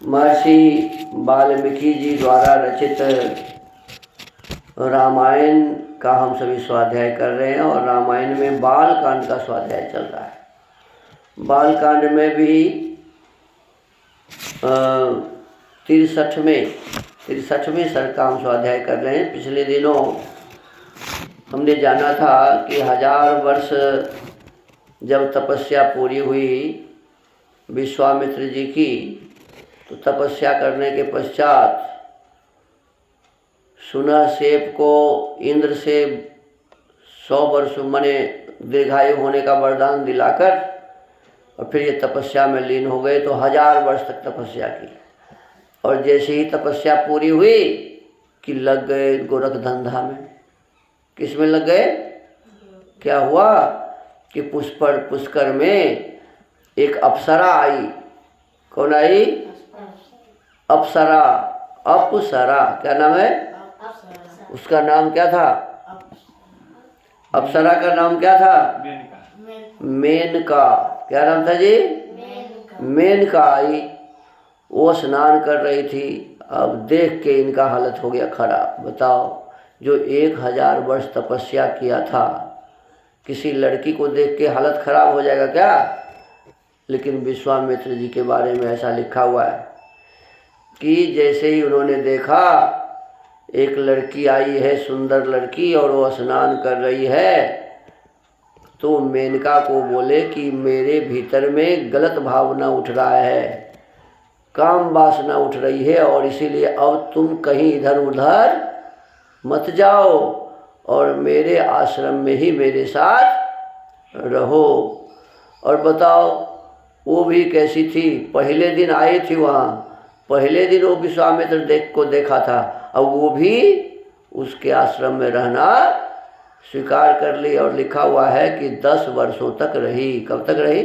महर्षि वाल्मीकि जी द्वारा रचित रामायण का हम सभी स्वाध्याय कर रहे हैं और रामायण में बाल कांड का स्वाध्याय चल रहा है। बाल कांड में भी 63वें सर्ग का हम स्वाध्याय कर रहे हैं। पिछले दिनों हमने जाना था कि 1000 वर्ष जब तपस्या पूरी हुई विश्वामित्र जी की, तो तपस्या करने के पश्चात सुनहसेप को इंद्र से 100 वर्ष माने दीर्घायु होने का वरदान दिलाकर और फिर ये तपस्या में लीन हो गए। तो 1000 वर्ष तक तपस्या की और जैसे ही तपस्या पूरी हुई कि लग गए गोरख धंधा में। किस में लग गए? क्या हुआ कि पुष्कर में एक अप्सरा आई। कौन आई? अप्सरा। अप्सरा क्या नाम है? उसका नाम क्या था? अप्सरा का नाम क्या था? मेनका। क्या नाम था जी? मेनका आई। वो स्नान कर रही थी। अब देख के इनका हालत हो गया खराब। बताओ, जो 1000 वर्ष तपस्या किया था, किसी लड़की को देख के हालत खराब हो जाएगा क्या? लेकिन विश्वामित्र जी के बारे में ऐसा लिखा हुआ है कि जैसे ही उन्होंने देखा एक लड़की आई है, सुंदर लड़की, और वो स्नान कर रही है, तो मेनका को बोले कि मेरे भीतर में गलत भावना उठ रहा है, काम वासना उठ रही है, और इसीलिए अब तुम कहीं इधर उधर मत जाओ और मेरे आश्रम में ही मेरे साथ रहो। और बताओ वो भी कैसी थी? पहले दिन आई थी वहाँ, पहले दिन वो विश्वामित्र को देखा था, अब वो भी उसके आश्रम में रहना स्वीकार कर ली। और लिखा हुआ है कि 10 वर्षों तक रही। कब तक रही?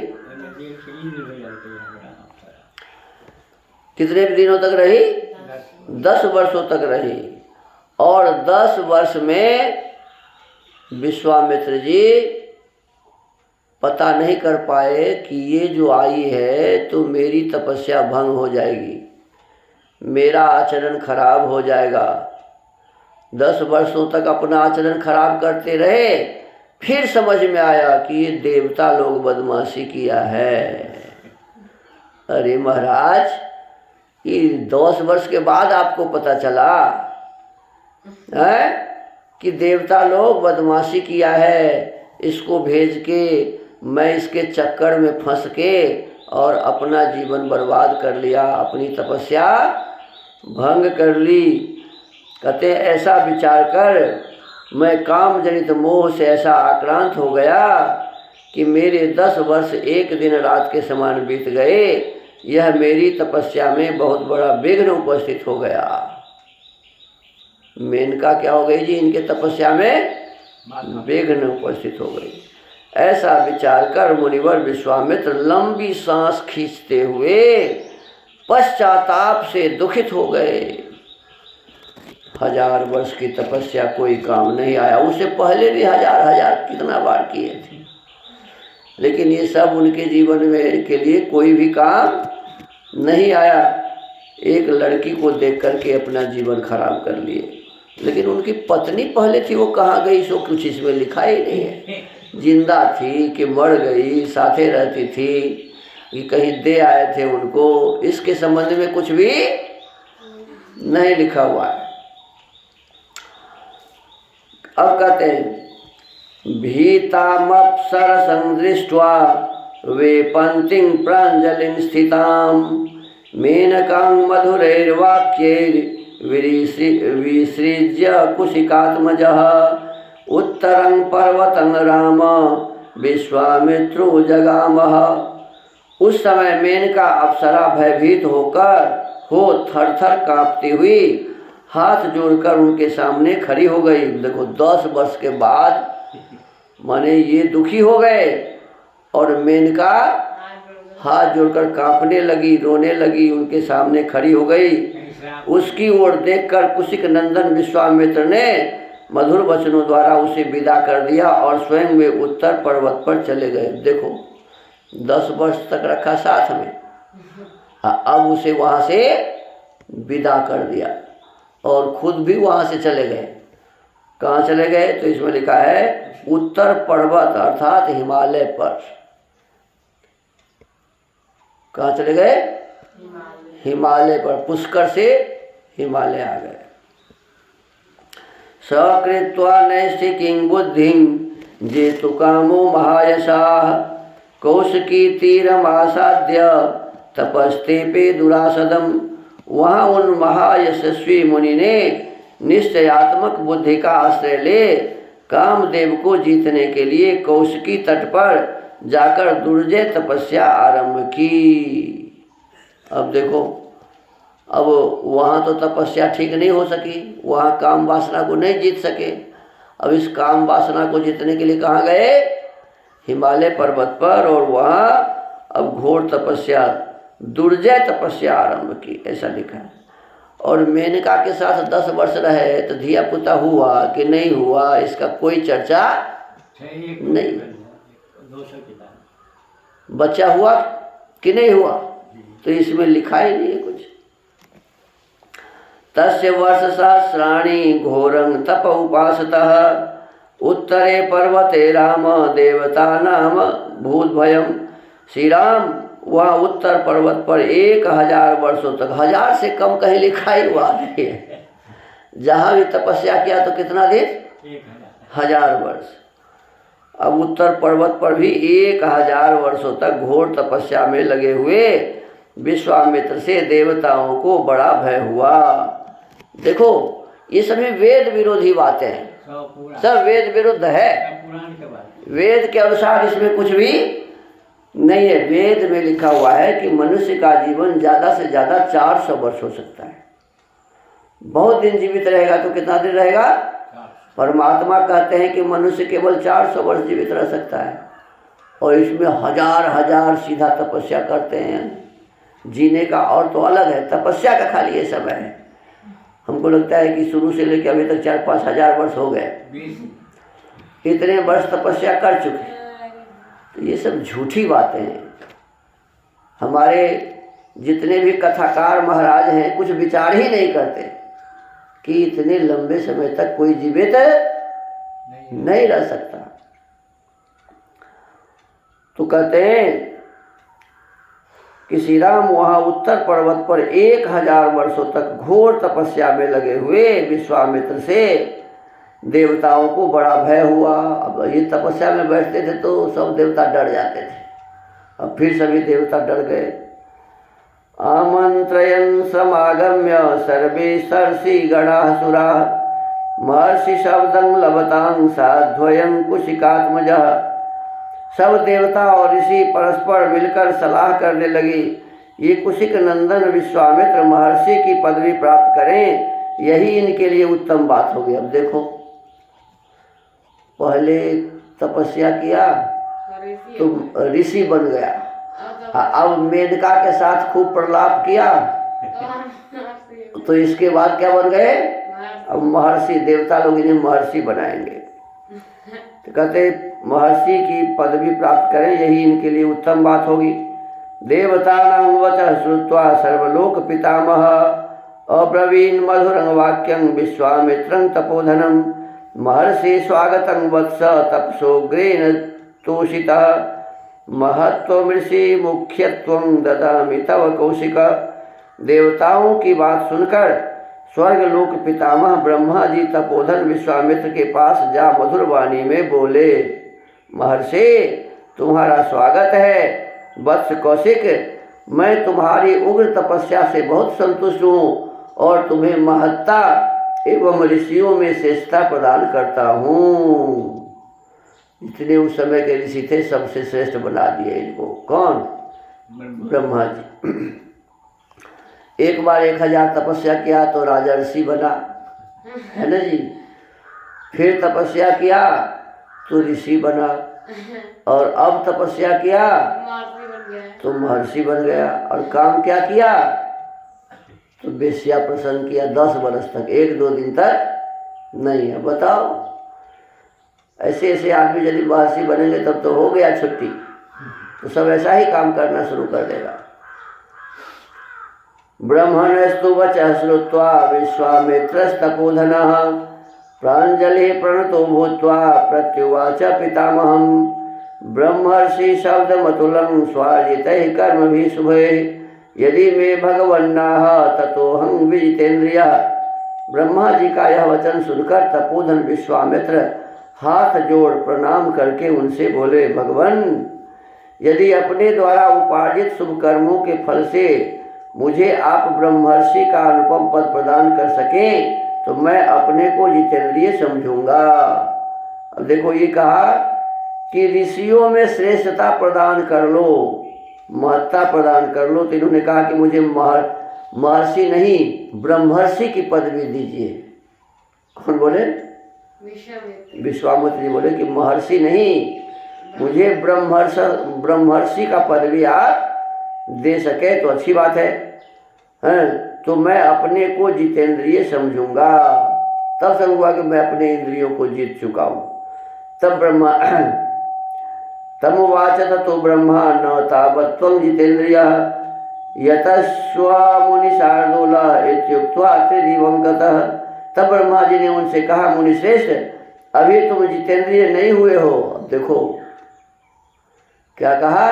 कितने दिनों तक रही? 10 वर्षों तक रही। और 10 वर्ष में विश्वामित्र जी पता नहीं कर पाए कि ये जो आई है तो मेरी तपस्या भंग हो जाएगी, मेरा आचरण खराब हो जाएगा। 10 वर्षों तक अपना आचरण खराब करते रहे, फिर समझ में आया कि ये देवता लोग बदमाशी किया है। अरे महाराज, ये 10 वर्ष के बाद आपको पता चला है कि देवता लोग बदमाशी किया है। इसको भेज के मैं इसके चक्कर में फंस के और अपना जीवन बर्बाद कर लिया, अपनी तपस्या भंग कर ली। कहते ऐसा विचार कर मैं काम जनित मोह से ऐसा आक्रांत हो गया कि मेरे 10 वर्ष एक दिन रात के समान बीत गए। यह मेरी तपस्या में बहुत बड़ा विघ्न उपस्थित हो गया। मेनका क्या हो गई जी? इनके तपस्या में विघ्न उपस्थित हो गई। ऐसा विचार कर मुनिवर विश्वामित्र लंबी सांस खींचते हुए पश्चाताप से दुखित हो गए। 1000 वर्ष की तपस्या कोई काम नहीं आया। उससे पहले भी हजार कितना बार किए थे, लेकिन ये सब उनके जीवन में के लिए कोई भी काम नहीं आया। एक लड़की को देख करके अपना जीवन खराब कर लिए। लेकिन उनकी पत्नी पहले थी, वो कहाँ गई सो कुछ इसमें लिखा ही नहीं है। जिंदा थी कि मर गई, साथे रहती थी कि कहीं दे आए थे उनको, इसके संबंध में कुछ भी नहीं लिखा हुआ है। अब कहते हैं भीतामप्सर संदृष्ट्वा वेपन्तिं प्राञ्जलिं स्थितां मेनकां मधुरैर्वाक्यैर् विसृज्य कुशिकात्मजः उत्तरं पर्वतं राम विश्वामित्रो जगामः। उस समय मेनका अप्सरा भयभीत हो थर-थर कांपती हुई हाथ जोड़कर उनके सामने खड़ी हो गई। देखो 10 वर्ष के बाद माने ये दुखी हो गए और मेनका हाथ जोड़कर कांपने लगी, रोने लगी, उनके सामने खड़ी हो गई। उसकी ओर देखकर कुशिक नंदन विश्वामित्र ने मधुर वचनों द्वारा उसे विदा कर दिया और स्वयं वे उत्तर पर्वत पर चले गए। देखो 10 वर्ष तक रखा साथ में, हाँ, अब उसे वहाँ से विदा कर दिया और खुद भी वहाँ से चले गए। कहाँ चले गए? तो इसमें लिखा है उत्तर पर्वत अर्थात हिमालय पर। कहाँ चले गए? हिमालय पर। पुष्कर से हिमालय आ गए। सकृत्वा नैष्ठिकीं बुद्धिं जेतु कामो महायशाः कौशिकी तीरमासाद्य तपस्तेपे दुरासदम। वहाँ उन महायशस्वी मुनि ने निश्चयात्मक बुद्धि का आश्रय ले कामदेव को जीतने के लिए कौशिकी तट पर जाकर दुर्जय तपस्या आरंभ की। अब देखो, अब वहाँ तो तपस्या ठीक नहीं हो सकी, वहाँ काम वासना को नहीं जीत सके। अब इस काम वासना को जीतने के लिए कहाँ गए? हिमालय पर्वत पर। और वहाँ अब घोर तपस्या, दुर्जय तपस्या आरंभ की, ऐसा लिखा है। और मेनका के साथ 10 वर्ष रहे तो धिया पुता हुआ कि नहीं हुआ, इसका कोई चर्चा नहीं। बच्चा हुआ कि नहीं हुआ तो इसमें लिखा ही नहीं है कुछ। तस्य वर्ष सहस्राणि घोरं तप उपासतः उत्तरे पर्वते राम देवता नाम भूत भयम। श्री राम वह उत्तर पर्वत पर 1000 वर्षों तक, 1000 से कम कहीं लिखा ही हुआ नहीं है। जहाँ भी तपस्या किया तो कितना दिन? 1000 वर्ष। अब उत्तर पर्वत पर भी 1000 वर्षों तक घोर तपस्या में लगे हुए विश्वामित्र से देवताओं को बड़ा भय हुआ। देखो, ये सभी वेद विरोधी बातें हैं, सब वेद विरुद्ध है। वेद के अनुसार इसमें कुछ भी नहीं है। वेद में लिखा हुआ है कि मनुष्य का जीवन ज़्यादा से ज़्यादा 400 वर्ष हो सकता है। बहुत दिन जीवित रहेगा तो कितना दिन रहेगा? परमात्मा कहते हैं कि मनुष्य केवल 400 वर्ष जीवित रह सकता है। और इसमें हजार सीधा तपस्या करते हैं। जीने का और तो अलग है, तपस्या का खाली ये समय है। हमको लगता है कि शुरू से लेकर अभी तक 4-5 हजार वर्ष हो गए, इतने वर्ष तपस्या कर चुके। तो ये सब झूठी बातें हैं। हमारे जितने भी कथाकार महाराज हैं कुछ विचार ही नहीं करते कि इतने लंबे समय तक कोई जीवित नहीं रह सकता। तो कहते हैं कि श्री राम वहाँ उत्तर पर्वत पर 1000 वर्षों तक घोर तपस्या में लगे हुए विश्वामित्र से देवताओं को बड़ा भय हुआ। अब ये तपस्या में बैठते थे तो सब देवता डर जाते थे। अब फिर सभी देवता डर गए। आमंत्रयन् समागम्य सर्वे सर्षि गणाः सुराः महर्षि शब्दं लभतां साध्वयं कुशिकात्मजः। सब देवता और ऋषि परस्पर मिलकर सलाह करने लगी, ये कुशिक नंदन विश्वामित्र महर्षि की पदवी प्राप्त करें, यही इनके लिए उत्तम बात होगी। अब देखो, पहले तपस्या किया तो ऋषि बन गया, अब मेनका के साथ खूब प्रलाप किया तो इसके बाद क्या बन गए? अब महर्षि, देवता लोग इन्हें महर्षि बनाएंगे। तो कहते महर्षि की पदवी प्राप्त करें, यही इनके लिए उत्तम बात होगी। देवतानां वचः श्रुत्वा सर्वलोक पितामह अब्रवीन् मधुरं वाक्यं विश्वामित्रं तपोधनं महर्षि स्वागतं वत्स तपसोग्रेण तोषितः महत्वमृषि मुख्यत्वं ददामि तव कौशिक। देवताओं की बात सुनकर स्वर्गलोक पितामह ब्रह्मा जी तपोधन विश्वामित्र के पास जा मधुर वाणी में बोले, महर्षि तुम्हारा स्वागत है। वत्स कौशिक, मैं तुम्हारी उग्र तपस्या से बहुत संतुष्ट हूँ और तुम्हें महत्ता एवं ऋषियों में श्रेष्ठता प्रदान करता हूँ। इतने उस समय के ऋषि थे, सबसे श्रेष्ठ बना दिए इनको। कौन? ब्रह्मा जी। एक बार 1000 तपस्या किया तो राजा ऋषि बना, है ना जी। फिर तपस्या किया तो ऋषि बना, और अब तपस्या किया तो महर्षि बन गया। और काम क्या किया? तो वेश्या प्रसन्न किया 10 वर्ष तक, 1-2 दिन तक नहीं है। बताओ, ऐसे ऐसे आदमी यदि महर्षि बनेंगे तब तो हो गया छुट्टी, तो सब ऐसा ही काम करना शुरू कर देगा। ब्रह्मणस्तु वचः श्रुत्वा विश्वामित्रस्तपोधनः प्राञ्जलिः प्रणतो भूत्वा प्रत्युवाच पितामहं ब्रह्मर्षि शब्दमतुलं स्वार्जितैः कर्मभिः शुभैः यदि मे भगवन्नाह ततोऽहं विजितेन्द्रियः। ब्रह्मा जी का यह वचन सुनकर तपोधन विश्वामित्र हाथ जोड़ प्रणाम करके उनसे बोले, भगवान, यदि अपने द्वारा उपार्जित शुभ कर्मों के फल से मुझे आप ब्रह्मर्षि का अनुपम पद प्रदान कर सकें तो मैं अपने को जितेंद्रिय समझूंगा। अब देखो, ये कहा कि ऋषियों में श्रेष्ठता प्रदान कर लो, महत्ता प्रदान कर लो। तो इन्होंने कहा कि मुझे महर्षि नहीं ब्रह्मर्षि की पदवी दीजिए। कौन बोले? विश्वामित्र जी बोले कि महर्षि नहीं, मुझे ब्रह्मर्षि का पदवी आप दे सके तो अच्छी बात है, तो मैं अपने को जितेंद्रिय समझूंगा। तब समझूंगा कि मैं अपने इंद्रियों को जीत चुका हूँ। तमुवाच ततो ब्रह्मा न तावत्त्वं जितेन्द्रियः यतस्वमुनिशार्दूल इत्युक्त्वा त्रिदिवं गतः। तब ब्रह्मा जी ने उनसे कहा, मुनिश्रेष्ठ, अभी तुम जितेंद्रिय नहीं हुए हो। अब देखो क्या कहा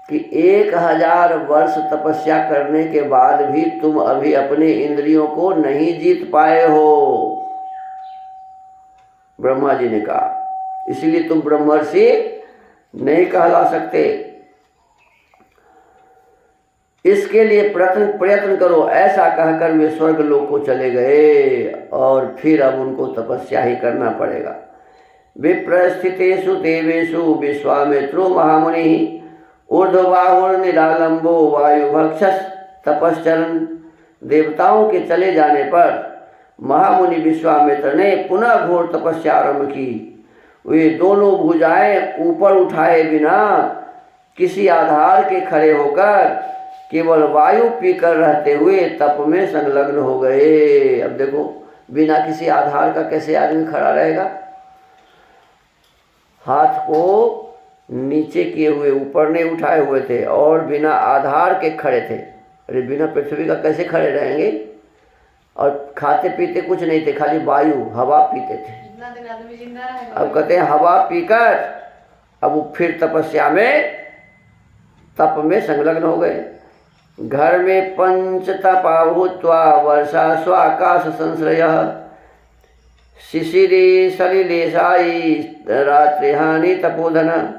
कि 1000 वर्ष तपस्या करने के बाद भी तुम अभी अपने इंद्रियों को नहीं जीत पाए हो। ब्रह्मा जी ने कहा, इसलिए तुम ब्रह्मर्षि नहीं कहला सकते। इसके लिए प्रयत्न करो। ऐसा कहकर वे स्वर्ग लोक को चले गए और फिर अब उनको तपस्या ही करना पड़ेगा। विप्रस्थितेषु देवेषु विश्वामित्रो महामुनि ऊर्ध्वबाहुर्निरालंबो वायुभक्षस तपश्चरन्। देवताओं के चले जाने पर महामुनि विश्वामित्र ने पुनः घोर तपस्या आरंभ की। वे दोनों भुजाएं ऊपर उठाए बिना किसी आधार के खड़े होकर केवल वायु पीकर रहते हुए तप में संलग्न हो गए। अब देखो, बिना किसी आधार का कैसे आदमी खड़ा रहेगा? हाथ को नीचे किए हुए, ऊपर नहीं उठाए हुए थे और बिना आधार के खड़े थे। अरे बिना पृथ्वी का कैसे खड़े रहेंगे? और खाते पीते कुछ नहीं थे, खाली वायु हवा पीते थे। अब कहते हैं हवा पीकर अब वो फिर तपस्या में तप में संलग्न हो गए। घर में पंच तपा भूत्वा वर्षा स्वाकाश संश्रयः शिशिरे सलिले साई रात्रिहानि तपोधन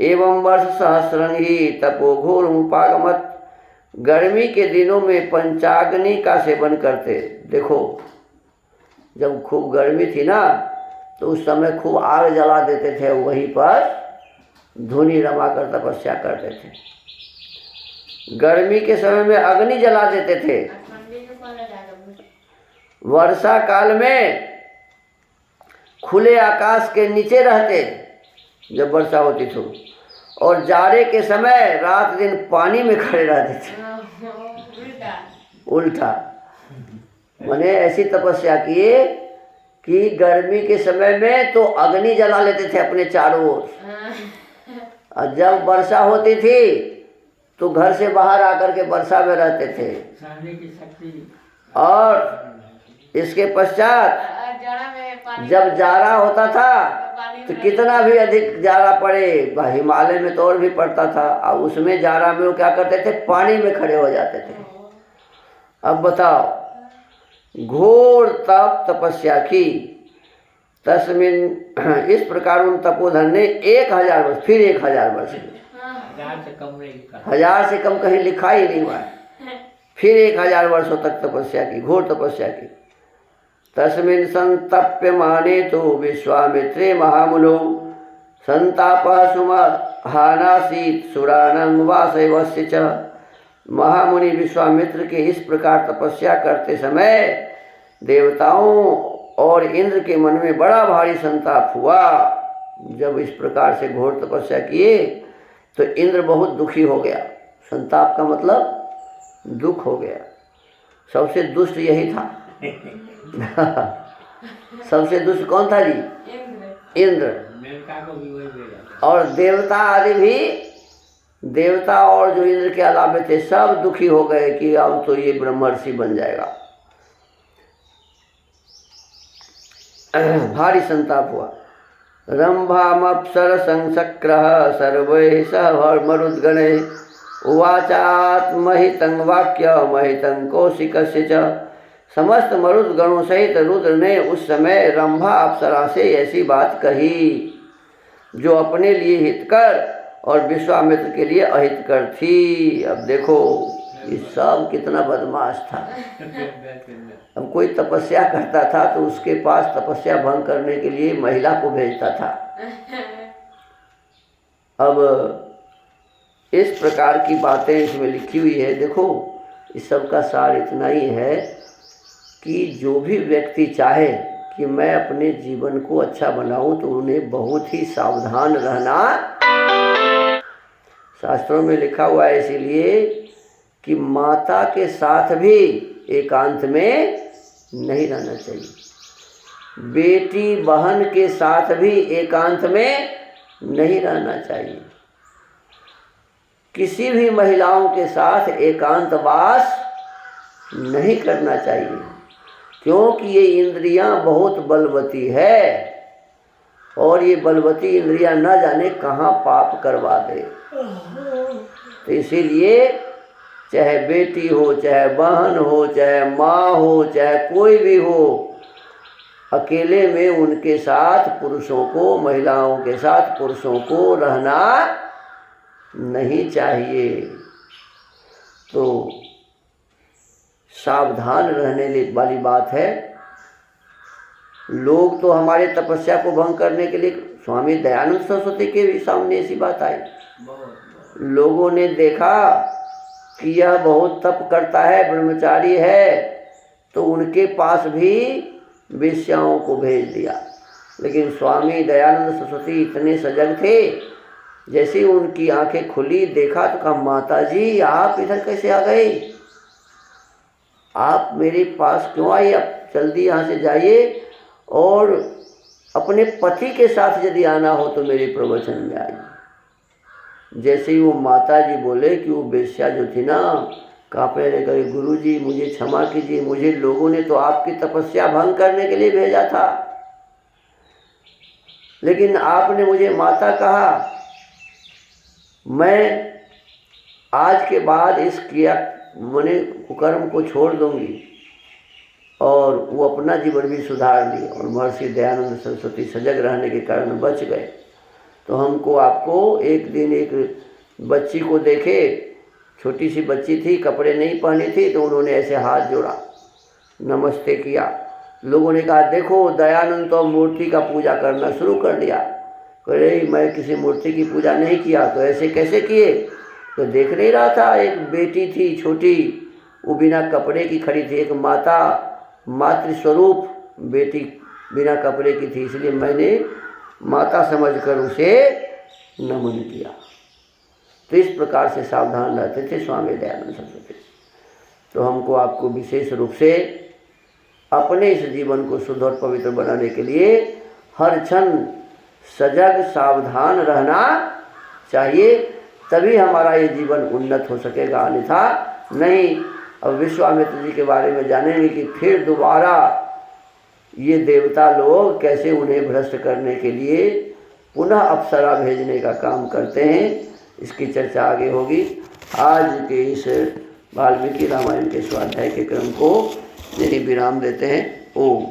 एवं वर्ष सहस्रं ही तपो घोरमुपागमत्। गर्मी के दिनों में पंचाग्नि का सेवन करते। देखो, जब खूब गर्मी थी ना तो उस समय खूब आग जला देते थे, वहीं पर धुनी रमाकर तपस्या करते थे। गर्मी के समय में अग्नि जला देते थे। वर्षा काल में खुले आकाश के नीचे रहते जब वर्षा होती थी, और जाड़े के समय रात दिन पानी में खड़े रहते थे। उल्टा माने ऐसी तपस्या किए कि गर्मी के समय में तो अग्नि जला लेते थे अपने चारों ओर, और जब वर्षा होती थी तो घर से बाहर आकर के वर्षा में रहते थे। और इसके पश्चात जब जाड़ा होता था तो कितना भी अधिक जाड़ा पड़े, हिमालय में तो और भी पड़ता था, और उसमें जाड़ा में वो क्या करते थे, पानी में खड़े हो जाते थे। अब बताओ, घोर तप तपस्या की। तस्मिन इस प्रकार उन तपोधन ने 1000 वर्ष, फिर 1000 वर्ष, 1000 से कम कहीं लिखा ही नहीं हुआ, फिर 1000 वर्षों तक तपस्या की, घोर तपस्या की। तस्मिन् संतप्यमाने तो विश्वामित्रे महामुनो संतापः सुमहानासीत् सुराणां वासवस्य च। महामुनि विश्वामित्र के इस प्रकार तपस्या करते समय देवताओं और इंद्र के मन में बड़ा भारी संताप हुआ। जब इस प्रकार से घोर तपस्या किए तो इंद्र बहुत दुखी हो गया। संताप का मतलब दुख हो गया। सबसे दुष्ट यही था। सबसे दुष्ट कौन था जी? इंद्र। और देवता आदि भी देवता और जो इंद्र के अलावे थे सब दुखी हो गए कि अब तो ये ब्रह्मर्षि बन जाएगा। भारी संताप हुआ। रंभामप्सर संसक्रः सर्वैः सह मरुद्गणैः उवाचात्महितं वाक्य महितं कौशिकस्य च। समस्त मरुद्गणों सहित रुद्र ने उस समय रंभा अप्सरा से ऐसी बात कही जो अपने लिए हितकर और विश्वामित्र के लिए अहितकर थी। अब देखो ये सब कितना बदमाश था। अब कोई तपस्या करता था तो उसके पास तपस्या भंग करने के लिए महिला को भेजता था। अब इस प्रकार की बातें इसमें लिखी हुई है। देखो इस सब का सार इतना ही है कि जो भी व्यक्ति चाहे कि मैं अपने जीवन को अच्छा बनाऊं तो उन्हें बहुत ही सावधान रहना। शास्त्रों में लिखा हुआ है इसीलिए कि माता के साथ भी एकांत में नहीं रहना चाहिए, बेटी बहन के साथ भी एकांत में नहीं रहना चाहिए, किसी भी महिलाओं के साथ एकांतवास नहीं करना चाहिए, क्योंकि ये इंद्रियां बहुत बलवती है और ये बलवती इंद्रियां न जाने कहाँ पाप करवा दे। तो इसीलिए चाहे बेटी हो, चाहे बहन हो, चाहे माँ हो, चाहे कोई भी हो, अकेले में उनके साथ पुरुषों को, महिलाओं के साथ पुरुषों को रहना नहीं चाहिए। तो सावधान रहने वाली बात है। लोग तो हमारे तपस्या को भंग करने के लिए, स्वामी दयानंद सरस्वती के भी सामने ऐसी बात आई। लोगों ने देखा कि यह बहुत तप करता है, ब्रह्मचारी है, तो उनके पास भी वेश्याओं को भेज दिया। लेकिन स्वामी दयानंद सरस्वती इतने सजग थे, जैसे ही उनकी आंखें खुली देखा तो कहा, माता जी आप इधर कैसे आ गए, आप मेरे पास क्यों आई, आप जल्दी यहाँ से जाइए और अपने पति के साथ यदि आना हो तो मेरे प्रवचन में आइए। जैसे ही वो माता जी बोले कि वो वेश्या जो थी ना, कांपने लगे, गुरु जी मुझे क्षमा कीजिए, मुझे लोगों ने तो आपकी तपस्या भंग करने के लिए भेजा था, लेकिन आपने मुझे माता कहा। मैं आज के बाद इस क्रिया मैंने कुकर्म को छोड़ दूंगी। और वो अपना जीवन भी सुधार ली और महर्षि दयानंद सरस्वती सजग रहने के कारण बच गए। तो हमको आपको एक दिन एक बच्ची को देखे, छोटी सी बच्ची थी, कपड़े नहीं पहनी थी, तो उन्होंने ऐसे हाथ जोड़ा, नमस्ते किया। लोगों ने कहा देखो दयानंद तो मूर्ति का पूजा करना शुरू कर दिया। अरे मैं किसी मूर्ति की पूजा नहीं किया, तो ऐसे कैसे किए? तो देख नहीं रहा था, एक बेटी थी छोटी, वो बिना कपड़े की खड़ी थी, एक माता मातृस्वरूप बेटी बिना कपड़े की थी, इसलिए मैंने माता समझकर उसे नमन किया। तो इस प्रकार से सावधान रहते थे स्वामी दयानंद सरस्वती। तो हमको आपको विशेष रूप से अपने इस जीवन को शुद्ध और पवित्र बनाने के लिए हर क्षण सजग सावधान रहना चाहिए, तभी हमारा ये जीवन उन्नत हो सकेगा, अन्यथा नहीं। अब विश्वामित्र जी के बारे में जानेंगे कि फिर दोबारा ये देवता लोग कैसे उन्हें भ्रष्ट करने के लिए पुनः अप्सरा भेजने का काम करते हैं, इसकी चर्चा आगे होगी। आज के इस वाल्मीकि रामायण के स्वाध्याय के क्रम को यही विराम देते हैं। ओम।